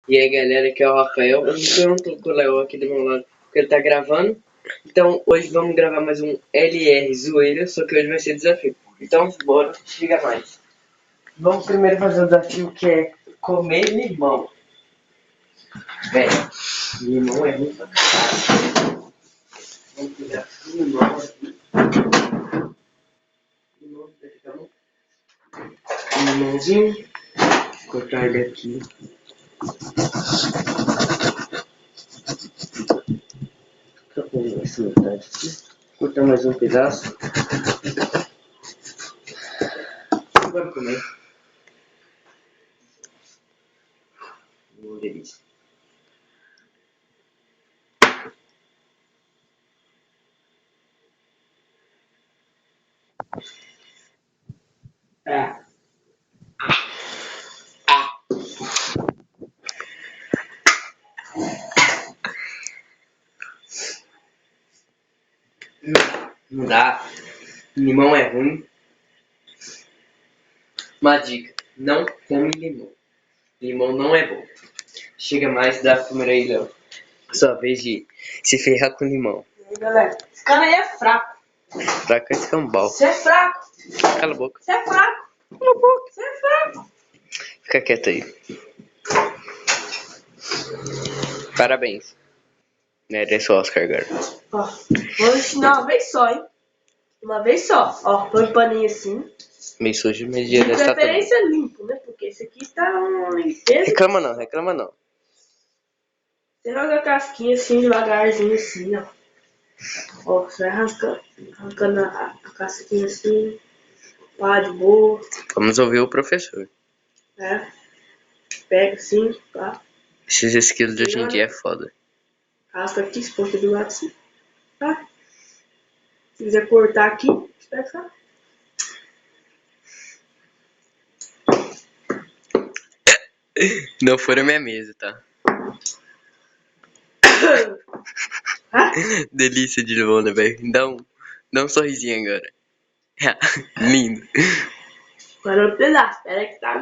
E aí galera, aqui é o Rafael. Eu não tô com o Léo aqui do meu lado porque ele tá gravando. Então hoje vamos gravar mais um LR zoeira, só que hoje vai ser desafio. Então bora, chega mais. Vamos primeiro fazer o desafio que é comer limão. Velho, limão é muito fácil. Vamos pegar limão aqui. Limão, um limãozinho. Cortar ele aqui. Só com essa metade aqui. Cortar mais um pedaço. Bora comer. Uma delícia. Não dá. Limão é ruim. Uma dica: não come limão. Limão não é bom. Chega mais da câmera aí, Léo. Sua vez de se ferrar com limão. E aí, galera, esse cara aí é fraco. Fraco é escambau. Você é fraco. Cala a boca. Você é fraco. Cala a boca. Você é fraco. Fica quieto aí. Parabéns. Merece o Oscar agora. Ó, vou ensinar uma vez só, hein? Uma vez só. Ó, põe o paninho assim. Meio sujo, mas De dia dessa tá preferência limpo, né? Porque esse aqui tá uma limpeza. Reclama não, reclama não. Você joga a casquinha assim, devagarzinho assim, ó. Ó, você vai arrancando a casquinha assim. Pá, de boa. Vamos ouvir o professor. Né? Pega assim, pá. Esses esquilos de hoje em dia é foda. Rasga aqui, se for do lado assim. Tá? Se quiser cortar aqui, espera só. Não for a minha mesa, tá? Delícia de limão, né, velho? Dá um sorrisinho agora. Lindo. Agora um pedaço. Espera que tá